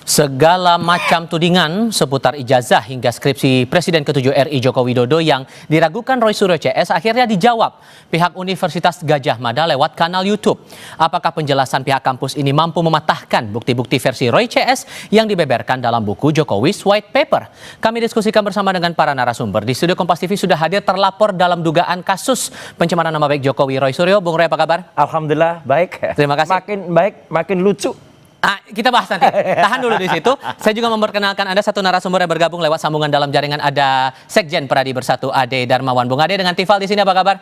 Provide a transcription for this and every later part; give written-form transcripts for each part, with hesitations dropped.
Segala macam tudingan seputar ijazah hingga skripsi Presiden ke-7 RI Joko Widodo yang diragukan Roy Suryo CS akhirnya dijawab pihak Universitas Gadjah Mada lewat kanal YouTube. Apakah penjelasan pihak kampus ini mampu mematahkan bukti-bukti versi Roy CS yang dibeberkan dalam buku Jokowi's White Paper? Kami diskusikan bersama dengan para narasumber. Di studio Kompas TV sudah hadir terlapor dalam dugaan kasus pencemaran nama baik Jokowi, Roy Suryo. Bung Roy, apa kabar? Alhamdulillah baik. Terima kasih. Makin baik, makin lucu. Kita bahas nanti. Tahan dulu di situ. Saya juga memperkenalkan Anda satu narasumber yang bergabung lewat sambungan dalam jaringan. Ada Sekjen Pradi Bersatu Ade Darmawan. Bung Ade dengan Tifal di sini, apa kabar?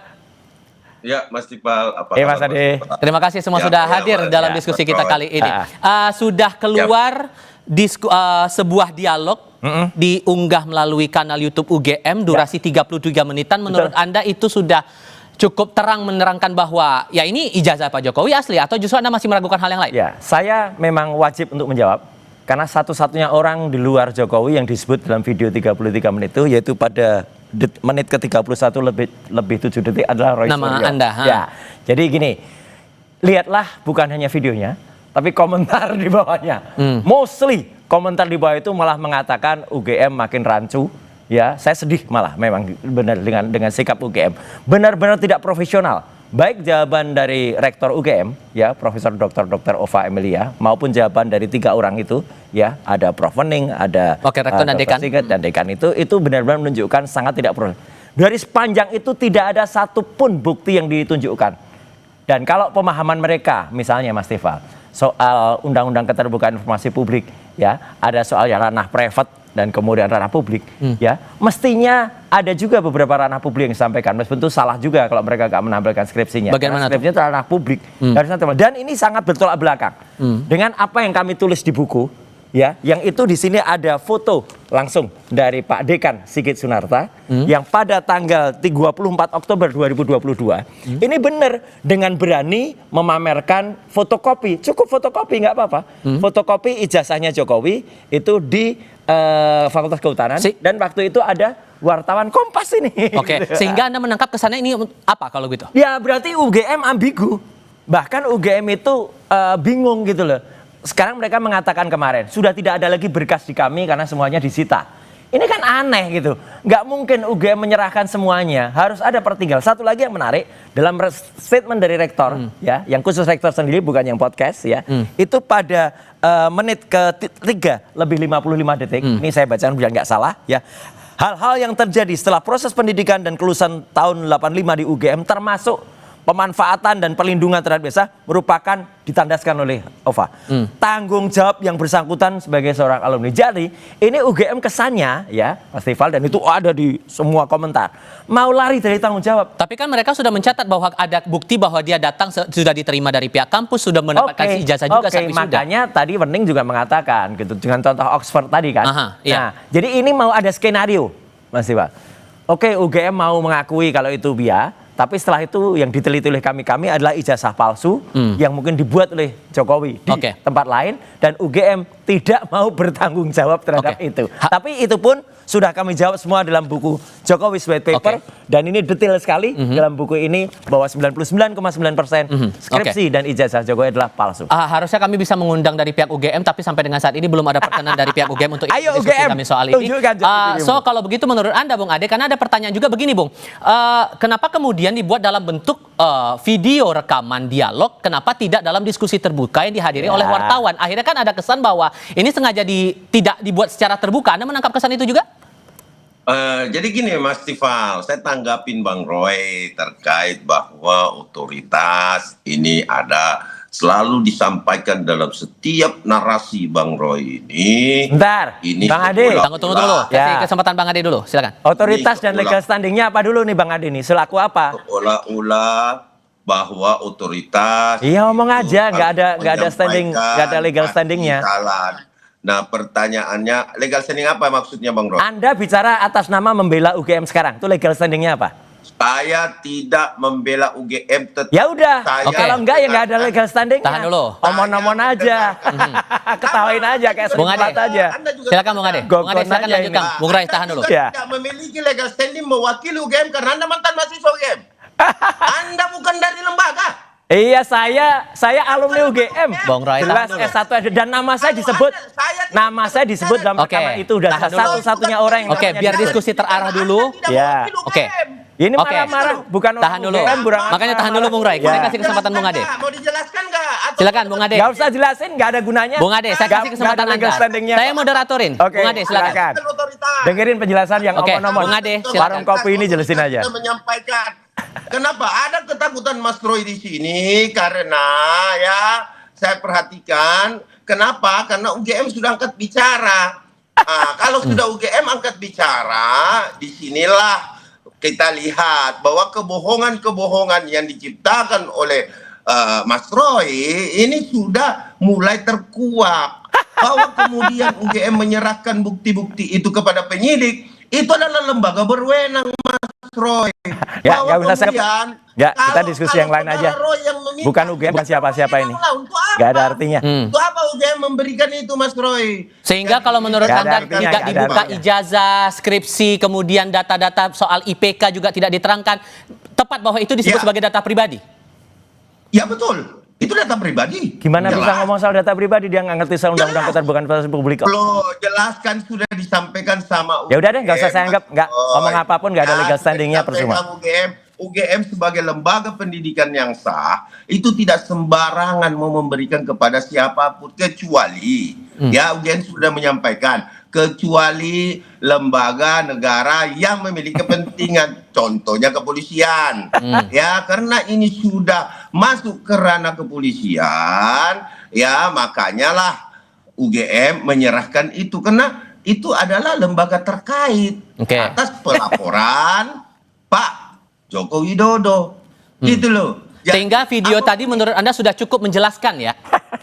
Ya, Mas Tifal. Apa Mas Ade. Terima kasih semua sudah hadir dalam diskusi kita kali ini. Sudah keluar sebuah dialog diunggah melalui kanal YouTube UGM durasi 33 menitan. Menurut Anda itu sudah cukup terang menerangkan bahwa ya ini ijazah Pak Jokowi asli atau justru Anda masih meragukan hal yang lain? Ya, saya memang wajib untuk menjawab karena satu-satunya orang di luar Jokowi yang disebut dalam video 33 menit itu yaitu pada menit ke-31 lebih 7 detik adalah Roy Suryo. Nama Anda. Ya. Jadi gini, lihatlah bukan hanya videonya tapi komentar di bawahnya. Mostly komentar di bawah itu malah mengatakan UGM makin rancu. Ya, saya sedih malah memang benar dengan sikap UGM. Benar-benar tidak profesional. Baik jawaban dari Rektor UGM, ya Profesor Dr. Ova Emilia, maupun jawaban dari 3 orang itu, ya ada Prof Wening, ada Rektor dan Dekan. Dan Dekan itu benar-benar menunjukkan sangat tidak profesional. Dari sepanjang itu tidak ada satupun bukti yang ditunjukkan. Dan kalau pemahaman mereka, misalnya Mas Tifal, soal Undang-Undang Keterbukaan Informasi Publik, ya ada soal yang ranah private dan kemudian ranah publik, ya mestinya ada juga beberapa ranah publik yang disampaikan. Meskipun itu salah juga kalau mereka nggak menampilkan skripsinya. Bagaimana skripsinya itu ranah publik. Dan ini sangat bertolak belakang dengan apa yang kami tulis di buku, ya, yang itu di sini ada foto langsung dari Pak Dekan Sigit Sunarta yang pada tanggal 24 Oktober 2022 ini benar dengan berani memamerkan fotokopi, cukup fotokopi nggak apa-apa, fotokopi ijazahnya Jokowi itu di Fakultas Kehutanan dan waktu itu ada wartawan Kompas ini. Oke, sehingga Anda menangkap kesannya ini apa kalau gitu? Ya berarti UGM ambigu, bahkan UGM itu bingung gitu loh. Sekarang mereka mengatakan kemarin sudah tidak ada lagi berkas di kami karena semuanya disita. Ini kan aneh gitu. Nggak mungkin UGM menyerahkan semuanya. Harus ada pertinggal. Satu lagi yang menarik dalam statement dari rektor, ya, yang khusus rektor sendiri bukan yang podcast, ya, itu pada menit ke-3 lebih 55 detik. Ini saya bacaan biar nggak salah, ya. Hal-hal yang terjadi setelah proses pendidikan dan kelulusan tahun 85 di UGM termasuk pemanfaatan dan perlindungan terhadap desa merupakan ditandaskan oleh Ova. Tanggung jawab yang bersangkutan sebagai seorang alumni. Jadi ini UGM kesannya, ya Mas Tifal, dan itu ada di semua komentar, mau lari dari tanggung jawab. Tapi kan mereka sudah mencatat bahwa ada bukti bahwa dia datang sudah diterima dari pihak kampus, sudah mendapatkan ijazah juga saat wisuda. Makanya tadi Wening juga mengatakan gitu dengan contoh Oxford tadi kan. Iya. Nah, jadi ini mau ada skenario, Mas Tifal. UGM mau mengakui kalau itu tapi setelah itu yang diteliti oleh kami adalah ijazah palsu yang mungkin dibuat oleh Jokowi di tempat lain dan UGM tidak mau bertanggung jawab terhadap itu. Tapi itu pun sudah kami jawab semua dalam buku Jokowi's White Paper dan ini detail sekali dalam buku ini bahwa 99,9% skripsi dan ijazah Jokowi adalah palsu. Harusnya kami bisa mengundang dari pihak UGM tapi sampai dengan saat ini belum ada perkenan dari pihak UGM untuk Ayo diskusi UGM, kami soal ini. So kalau begitu menurut Anda Bung Ade, karena ada pertanyaan juga begini Bung, kenapa kemudian dibuat dalam bentuk video rekaman dialog, kenapa tidak dalam diskusi terbuka yang dihadiri oleh wartawan? Akhirnya kan ada kesan bahwa ini sengaja tidak dibuat secara terbuka. Anda menangkap kesan itu juga? Jadi gini Mas Tifal, saya tanggapin Bang Roy terkait bahwa otoritas ini ada selalu disampaikan dalam setiap narasi Bang Roy ini. Bentar, ini Bang Ade. Tunggu dulu. Kasih kesempatan Bang Ade dulu, silakan. Otoritas dan legal standingnya apa dulu nih Bang Ade nih? Selaku apa? Seolah-olah bahwa otoritas. Iya ngomong aja, nggak ada standing, nggak ada legal standingnya. Nah pertanyaannya legal standing apa maksudnya Bang Roy? Anda bicara atas nama membela UGM sekarang, itu legal standingnya apa? Saya tidak membela UGM. Ya udah, kalau enggak ya nggak ada legal standingnya. Tahan dulu. Omong-omong aja, ketawain aja kayak sebuah aja. Silakan Bung Ade. Bung Ade silakan lanjutkan. Bung Rai tahan dulu. Anda tidak memiliki legal standing mewakili UGM karena Anda mantan mahasiswa UGM. Anda bukan dari lembaga. Iya, saya alumni UGM. Bung Rai jelas S1 dan nama saya disebut. Saya nama saya disebut dalam Oke. rekaman itu udah Tahan dulu. satu-satunya orang yang Oke, namanya biar disebut. diskusi terarah dulu. Ya. Oke. Ini Oke. marah-marah bukan Tahan dulu. Burang. Makanya tahan dulu Bung Roy. Ya. Saya kasih kesempatan Bung Ade. Mau dijelaskan nggak? Atau Silakan Bung Ade. Gak usah jelasin, gak ada gunanya. Bung Ade, saya Nggak- kasih kesempatan nggak ada legal Anda. standingnya. Saya moderatorin. Oke, Bung Ade, silakan. Otoritas. Dengerin penjelasan yang Oke, omong-omong. Bung Ade, silakan. Warung kopi ini jelasin aja. Kita menyampaikan. Kenapa ada ketakutan Mas Roy di sini? Karena ya saya perhatikan. Kenapa? Karena UGM sudah angkat bicara. Nah, kalau sudah UGM angkat bicara, disinilah kita lihat bahwa kebohongan-kebohongan yang diciptakan oleh Mas Roy ini sudah mulai terkuak. Bahwa kemudian UGM menyerahkan bukti-bukti itu kepada penyidik, itu adalah lembaga berwenang Mas Roy. Ya, Bahwa nggak usah kemudian, Ya, kita diskusi yang lain aja. saudara Roy yang meminta, Bukan UGM, bukan siapa-siapa ini. untuk apa? Gak ada artinya. Untuk apa UGM memberikan itu Mas Roy? Sehingga kalau menurut Nggak ada Anda artinya, tidak nggak ada dibuka artinya. ijazah, skripsi, kemudian data-data soal IPK juga tidak diterangkan, tepat bahwa itu disebut Ya. sebagai data pribadi? Ya betul, itu data pribadi. Gimana bisa Jelas. ngomong soal data pribadi, dia nggak ngerti soal undang-undang Jelas. keterbukaan informasi publik kok. Loh, jelaskan sudah disampaikan sama UGM. Ya udah deh, nggak usah saya anggap, nggak ngomong apapun, nggak ada Ya, legal standingnya, sudah disampaikan percuma. UGM sebagai lembaga pendidikan yang sah itu tidak sembarangan mau memberikan kepada siapapun kecuali ya UGM sudah menyampaikan kecuali lembaga negara yang memiliki kepentingan, contohnya kepolisian. Ya, karena ini sudah masuk ke ranah kepolisian, ya makanya lah UGM menyerahkan itu karena itu adalah lembaga terkait Oke. atas pelaporan Pak Joko Widodo. Gitu loh. Sehingga video tadi menurut Anda sudah cukup menjelaskan ya?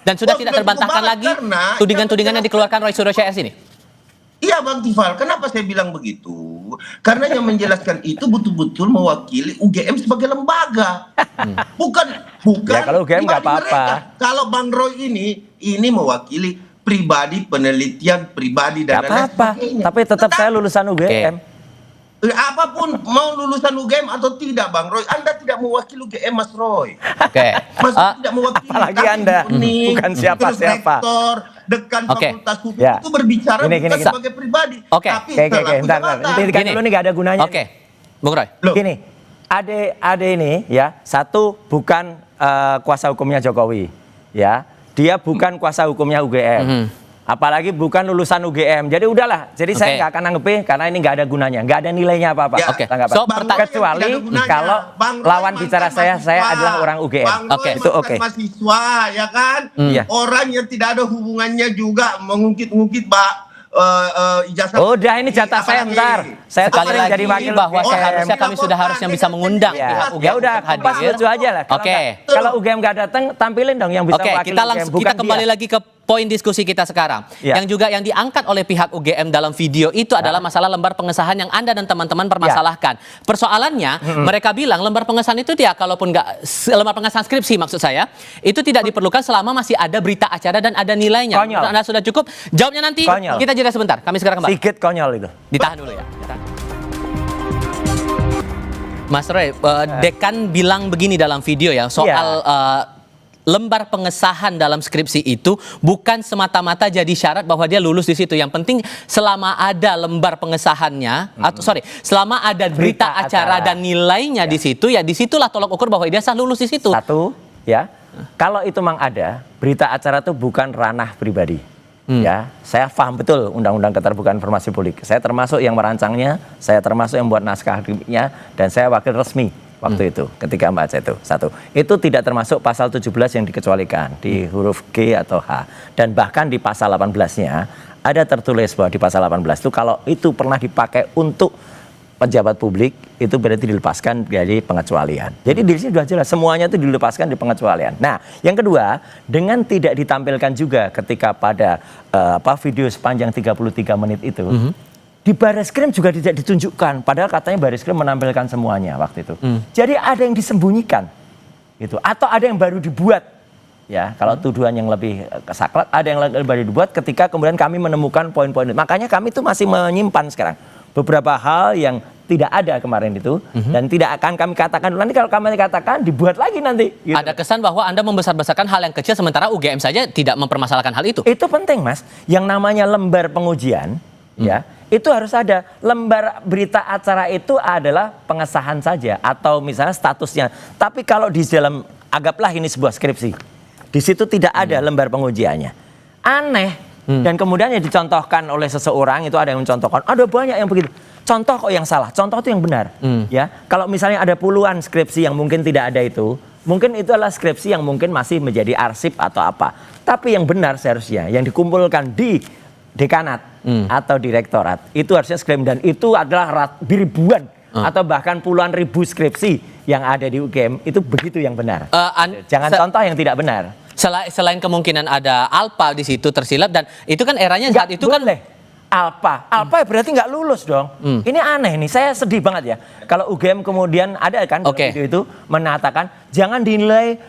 Dan sudah Oh, tidak sudah terbantahkan cukup lagi banget, karena tudingan-tudingan yang yang dikeluarkan Roy Suryo CS ini? Iya Bang Tifal, kenapa saya bilang begitu? Karena yang menjelaskan itu betul-betul mewakili UGM sebagai lembaga. Bukan. Ya, kalau UGM nggak pribadi apa-apa. mereka. Kalau Bang Roy ini mewakili pribadi, penelitian pribadi dan Gak lain apa-apa, sebagainya. tapi tetap saya lulusan UGM. Apapun mau lulusan UGM atau tidak Bang Roy, Anda tidak mewakili UGM Mas Roy. Oke. Mas tidak mewakili. apalagi Kami Anda, Unik, bukan siapa-siapa. terus rektor, dekan Oke. fakultas hukum Ya. itu berbicara Gini, bukan gini. sebagai pribadi, Oke. tapi Oke, selaku bentar. jabatan. Hentikan Gini. dulu nih, gak ada gunanya. Oke. Bung Roy. Loh, Gini, ade ini ya, satu bukan kuasa hukumnya Jokowi, ya, dia bukan kuasa hukumnya UGM, apalagi bukan lulusan UGM. Jadi udahlah, jadi saya Oke. nggak akan nanggepin karena ini nggak ada gunanya, nggak ada nilainya apa-apa. Ya. Oke. Tanggapan. So, Bang Roy kecuali yang tidak ada gunanya. kalau Bang Roy lawan mantan bicara saya mahasiswa. adalah orang UGM. Bang Roy Oke. Itu mantan oke. mahasiswa, ya kan? Iya. Orang yang tidak ada hubungannya juga mengungkit-ungkit ijazah. Udah, ini jatah saya, Apalagi. bentar. Saya tuh Sekali sering lagi jadi wakil bahwa UGM. seharusnya kami sudah harusnya bisa mengundang Ya, pihak ya UGM udah, untuk pas hadir. lucu aja lah. Kalau Oke. nggak- Kalau UGM nggak datang, tampilin dong yang bisa Oke, mewakili kita UGM, langsung bukan kita kembali dia. lagi ke poin diskusi kita sekarang. Ya. Yang juga yang diangkat oleh pihak UGM dalam video itu adalah masalah lembar pengesahan yang Anda dan teman-teman permasalahkan. Persoalannya, mereka bilang lembar pengesahan itu ya kalaupun nggak lembar pengesahan skripsi maksud saya, itu tidak diperlukan selama masih ada berita acara dan ada nilainya. Konyol. Menurut Anda sudah cukup? Jawabnya nanti. Konyol. Kita jeda sebentar. Kami segera kembali. Sigit konyol itu. Ditahan dulu ya. Mas Roy, dekan bilang begini dalam video ya soal lembar pengesahan dalam skripsi itu bukan semata-mata jadi syarat bahwa dia lulus di situ. Yang penting selama ada lembar pengesahannya atau selama ada berita acara dan nilainya di situ, ya disitulah tolok ukur bahwa dia sah lulus di situ. Satu, ya. Kalau itu memang ada, berita acara itu bukan ranah pribadi. Ya, saya paham betul Undang-Undang Keterbukaan Informasi Publik. Saya termasuk yang merancangnya, saya termasuk yang buat naskah akademiknya, dan saya wakil resmi waktu itu ketika membaca itu. Satu, itu tidak termasuk pasal 17 yang dikecualikan di huruf G atau H. Dan bahkan di pasal 18-nya ada tertulis bahwa di pasal 18 itu kalau itu pernah dipakai untuk pejabat publik itu berarti dilepaskan dari pengecualian. Jadi di sini sudah jelas semuanya itu dilepaskan di pengecualian. Nah, yang kedua, dengan tidak ditampilkan juga ketika pada video sepanjang 33 menit itu, di Bareskrim juga tidak ditunjukkan. Padahal katanya Bareskrim menampilkan semuanya waktu itu. Jadi ada yang disembunyikan, gitu. Atau ada yang baru dibuat. Ya, kalau tuduhan yang lebih saklek, ada yang baru dibuat ketika kemudian kami menemukan poin-poin itu. Makanya kami tuh masih menyimpan sekarang beberapa hal yang tidak ada kemarin itu dan tidak akan kami katakan. Nanti kalau kami katakan dibuat lagi nanti. Gitu. Ada kesan bahwa Anda membesar-besarkan hal yang kecil sementara UGM saja tidak mempermasalahkan hal itu. Itu penting, Mas. Yang namanya lembar pengujian, ya, itu harus ada. Lembar berita acara itu adalah pengesahan saja atau misalnya statusnya. Tapi kalau di dalam, anggaplah ini sebuah skripsi, di situ tidak ada lembar pengujiannya. Aneh. Dan kemudian yang dicontohkan oleh seseorang itu ada yang mencontohkan, ada banyak yang begitu. Contoh kok yang salah, contoh itu yang benar. Ya, kalau misalnya ada puluhan skripsi yang mungkin tidak ada itu, mungkin itu adalah skripsi yang mungkin masih menjadi arsip atau apa. Tapi yang benar seharusnya yang dikumpulkan di dekanat atau direktorat itu harusnya skripsi, dan itu adalah ribuan atau bahkan puluhan ribu skripsi yang ada di UGM, itu begitu yang benar. Jangan contoh yang tidak benar. Selain kemungkinan ada Alpa di situ tersilap, dan itu kan eranya saat itu kan Alpa berarti nggak lulus dong. Ini aneh nih, saya sedih banget ya. Kalau UGM kemudian ada kan dalam video itu menatakan jangan dinilai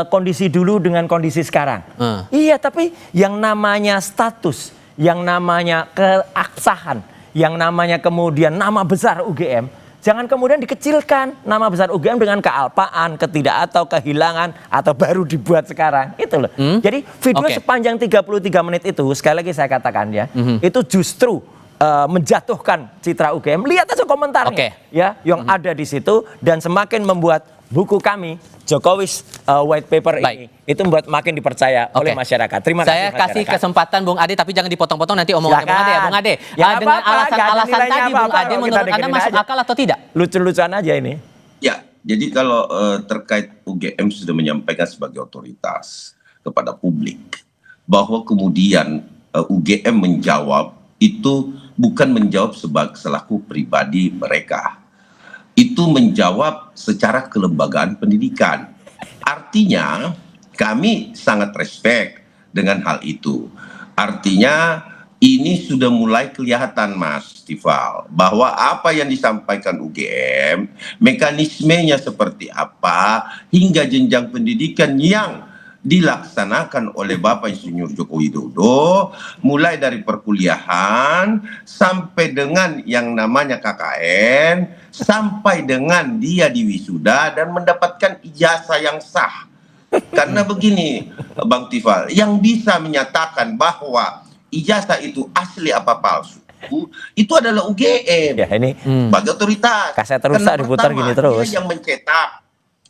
kondisi dulu dengan kondisi sekarang. Iya, tapi yang namanya status, yang namanya keabsahan, yang namanya kemudian nama besar UGM, jangan kemudian dikecilkan nama besar UGM dengan kealpaan, atau kehilangan, atau baru dibuat sekarang. Itu loh. Jadi video sepanjang 33 menit itu, sekali lagi saya katakan ya, itu justru menjatuhkan citra UGM. Lihat aja komentarnya ya, yang ada di situ, dan semakin membuat buku kami, Jokowi's White Paper ini, itu membuat makin dipercaya oleh masyarakat. Terima kasih. Saya kasih kesempatan Bung Ade, tapi jangan dipotong-potong, nanti omongannya Bung Ade ya. Bung Ade, ya, dengan alasan-alasan tadi Bung Ade, menurut Anda masuk akal atau tidak? Lucu-lucuan aja ini. Ya, jadi kalau terkait UGM sudah menyampaikan sebagai otoritas kepada publik bahwa kemudian UGM menjawab itu bukan menjawab selaku pribadi mereka. Itu menjawab secara kelembagaan pendidikan. Artinya kami sangat respect dengan hal itu. Artinya ini sudah mulai kelihatan, Mas Tifal, bahwa apa yang disampaikan UGM, mekanismenya seperti apa, hingga jenjang pendidikan yang dilaksanakan oleh Bapak Insinyur Joko Widodo, mulai dari perkuliahan sampai dengan yang namanya KKN, sampai dengan dia diwisuda dan mendapatkan ijazah yang sah. Karena begini, Bang Tifal, yang bisa menyatakan bahwa ijazah itu asli apa palsu, itu adalah UGM. Ya, ini sebagai otoritas. Kaset terus diputar gini terus. Dia yang mencetak.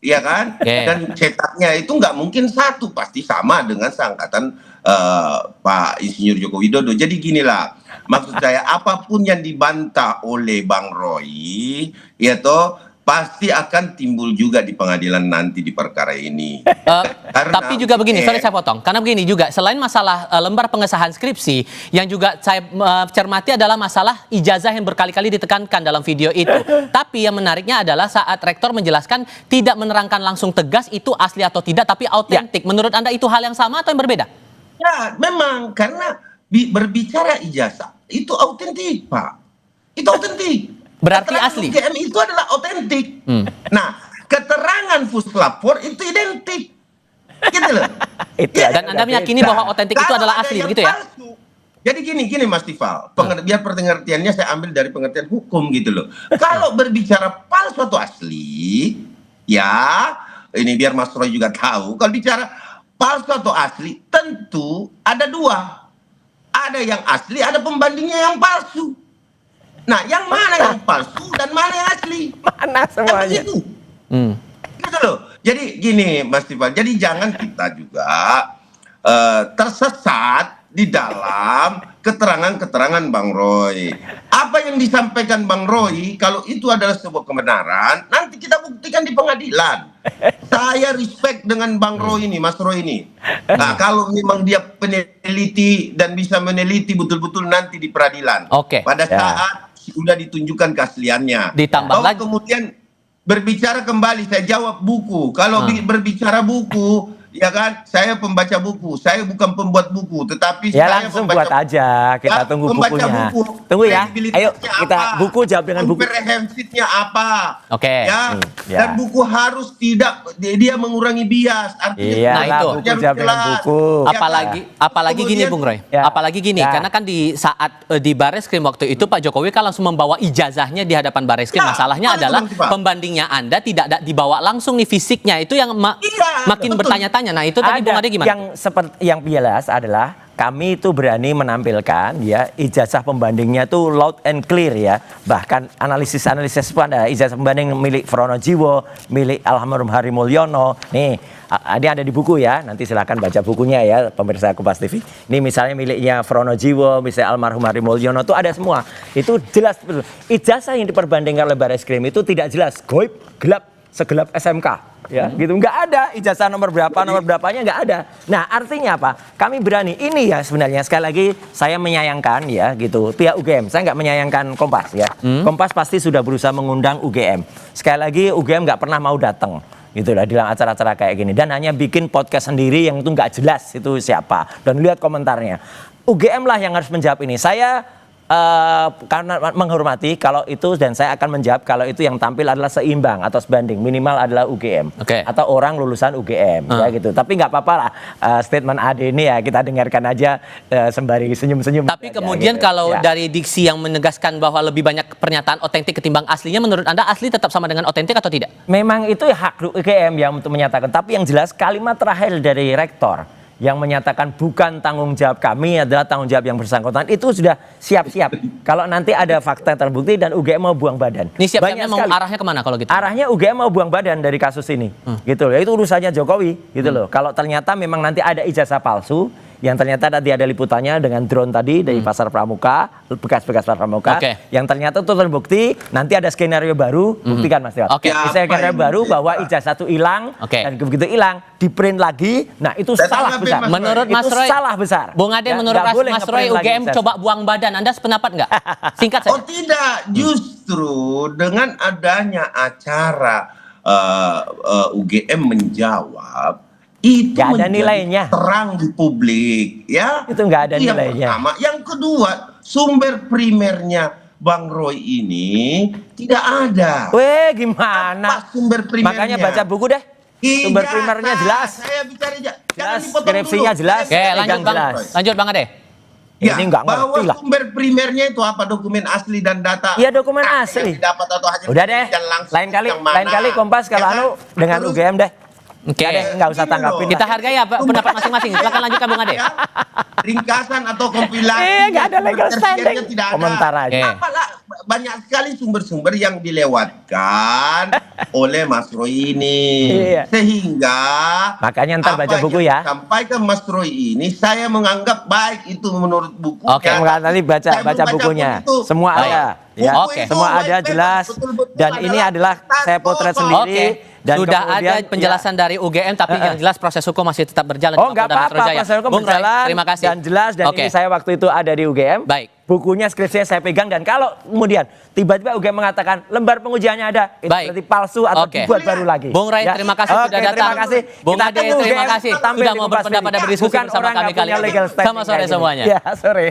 Iya kan? Dan cetaknya itu nggak mungkin satu, pasti sama dengan seangkatan Pak Insinyur Joko Widodo. Jadi ginilah, maksud saya apapun yang dibantah oleh Bang Roy, ya toh pasti akan timbul juga di pengadilan nanti di perkara ini. Tapi juga begini, sorry saya potong. Karena begini juga, selain masalah lembar pengesahan skripsi, yang juga saya cermati adalah masalah ijazah yang berkali-kali ditekankan dalam video itu. Tapi yang menariknya adalah saat rektor menjelaskan tidak menerangkan langsung tegas itu asli atau tidak, tapi autentik. Menurut Anda itu hal yang sama atau yang berbeda? Ya, memang karena berbicara ijazah itu autentik, Pak. Itu autentik. Berarti keterangan asli. UGM itu adalah autentik. Nah, keterangan puslapor itu identik. Gitu loh. Dan Anda meyakini bahwa autentik itu adalah asli, begitu ya? Palsu. Jadi gini Mas Tifal, biar pengertiannya saya ambil dari pengertian hukum gitu loh. Kalau berbicara palsu atau asli, ya ini biar Mas Roy juga tahu. Kalau bicara palsu atau asli, tentu ada dua. Ada yang asli, ada pembandingnya yang palsu. Nah, yang mana yang palsu dan mana yang asli? Mana semuanya? Gitu. Gitu loh. Jadi gini Mas Tifal, jadi jangan kita juga tersesat di dalam keterangan-keterangan Bang Roy. Apa yang disampaikan Bang Roy, kalau itu adalah sebuah kebenaran, nanti kita buktikan di pengadilan. Saya respect dengan Bang Roy ini, Mas Roy ini. Nah, kalau memang dia peneliti dan bisa meneliti betul-betul nanti di peradilan. Pada saat sudah ditunjukkan keasliannya. Ditambah lagi. Kemudian berbicara kembali, saya jawab buku. Kalau berbicara buku, Ya kan, saya pembaca buku, saya bukan pembuat buku, tetapi Ya saya langsung pembaca buat aja, kita Ya, tunggu pembaca bukunya. buku. Tunggu ya, Kredibilitasnya ayo kita apa? buku jawab dengan buku. Komprehensifnya apa? Oke. Ya, Ya. dan buku harus tidak dia mengurangi bias. Artinya Iya Nah, lah, itu. buku jawab dengan buku. Ya kan? Apalagi gini Kemudian- Bung Roy. Ya. Apalagi gini, Ya. karena kan di saat di Barreskrim waktu itu Pak Jokowi kan langsung membawa ijazahnya di hadapan Barreskrim. Ya, Masalahnya ada adalah Bang Tifa. pembandingnya Anda tidak dibawa langsung nih fisiknya. Itu yang Iya, makin betul. bertanya-tanya. Nah, itu tadi Bung Ade gimana? Yang jelas adalah kami itu berani menampilkan ya ijazah pembandingnya itu loud and clear ya. Bahkan analisis pun ada ijazah pembanding milik Fronojiwo, milik almarhum Hari Mulyono. Nih, ini ada di buku ya. Nanti silakan baca bukunya ya pemirsa Kompas TV. Ini misalnya miliknya Fronojiwo, misalnya almarhum Hari Mulyono itu ada semua. Itu jelas betul. Ijazah yang diperbandingkan oleh Barreskrim itu tidak jelas, goib, gelap, segelap SMK. Ya, gitu nggak ada ijazah nomor berapanya nggak ada. Nah, artinya apa? Kami berani ini ya sebenarnya sekali lagi saya menyayangkan ya gitu pihak UGM. Saya nggak menyayangkan Kompas ya. Kompas pasti sudah berusaha mengundang UGM. Sekali lagi UGM nggak pernah mau datang gitu lah dalam acara-acara kayak gini dan hanya bikin podcast sendiri yang itu nggak jelas itu siapa dan lihat komentarnya. UGM lah yang harus menjawab ini. Saya karena menghormati kalau itu dan saya akan menjawab kalau itu yang tampil adalah seimbang atau sebanding minimal adalah UGM Oke. atau orang lulusan UGM ya gitu. Tapi nggak apa-apa lah statement Ade ini ya kita dengarkan aja sembari senyum-senyum. Tapi aja, kemudian gitu. kalau Ya. dari diksi yang menegaskan bahwa lebih banyak pernyataan otentik ketimbang aslinya, menurut Anda asli tetap sama dengan otentik atau tidak? Memang itu hak UGM yang untuk menyatakan. Tapi yang jelas kalimat terakhir dari rektor yang menyatakan bukan tanggung jawab kami adalah tanggung jawab yang bersangkutan itu sudah siap-siap. Kalau nanti ada fakta terbukti dan UGM mau buang badan. Ini siap-siapnya Banyak mau sekali. arahnya kemana kalau gitu? Arahnya UGM mau buang badan dari kasus ini, gitu loh. Itu urusannya Jokowi, gitu loh. Kalau ternyata memang nanti ada ijazah palsu, yang ternyata tadi ada liputannya dengan drone tadi dari Pasar Pramuka, bekas-bekas Pasar Pramuka, Oke. yang ternyata itu terbukti, nanti ada skenario baru, buktikan Mas Dewa. Oke. Bisa skenario Apa baru ini? bahwa ijazah itu hilang, Oke. dan begitu hilang, di print lagi, nah itu Saya salah tanggapi, besar. Mas Roy. Menurut Mas Itu Roy, salah besar. Bung Ade, Ya, menurut nggak boleh Mas Roy, ngeprint lagi UGM ijazah. coba buang badan. Anda sependapat nggak? Singkat Oh saja. tidak, justru dengan adanya acara UGM menjawab itu Nggak ada menjadi nilainya. terang di publik, ya. Itu nggak ada yang nilainya. pertama. Yang kedua, sumber primernya Bang Roy ini tidak ada. Weh gimana? Apa sumber primernya? Makanya baca buku deh. Sumber primernya jelas. Saya bicara aja. Jangan Jelas, dipotong skripsinya dulu. jelas. Oke, lanjut Pegang Bang. jelas. Lanjut Bang Ade. Ya, Ini nggak bahwa ngerti lah. sumber primernya itu apa, dokumen asli dan data. Iya, dokumen Yang asli. didapat atau hasil Udah deh, penelitian langsung lain kali yang mana. Kompas kalau Ya kan? anu dengan Terus, UGM deh. Oke. Nggak deh, nggak usah Gini tanggapin. loh. Kita hargai apa pendapat masing-masing. Silakan lanjutkan Bung Ade. Ya, ringkasan atau kompilasi. Nggak ada legal tersiarnya standing. tidak ada. Komentar aja. Oke. Apalah, banyak sekali sumber-sumber yang dilewatkan oleh Mas Roy ini. Iya. Sehingga Makanya ntar baca apa buku yang ya. sampaikan Mas Roy ini saya menganggap baik itu menurut buku. Oke. Nanti baca bukunya. Semua Baik. ada. Ya, Oke. semua ada jelas. Dan ini adalah saya potret sendiri. Oke. Dan Sudah kemudian, ada penjelasan dari UGM, tapi yang jelas proses hukum masih tetap berjalan. Oh di nggak Polda Metro apa-apa, Jaya. proses hukum Bung Roy, berjalan terima kasih. dan jelas dan Oke. ini saya waktu itu ada di UGM. Baik. Bukunya skripsinya saya pegang dan kalau kemudian tiba-tiba UGM mengatakan lembar pengujiannya ada, itu Baik. berarti palsu atau Oke. dibuat baru lagi. Bung Roy, Ya. terima kasih Oke, sudah datang. Terima kasih. Bung Kita Ade, tunggu terima UGM kasih tampil sudah di mau Kompas berpendapat TV. dan berdiskusi Bukan bersama orang kami nggak kali punya ini. legal standing Selamat sore kayak gini. semuanya. Ya, sore.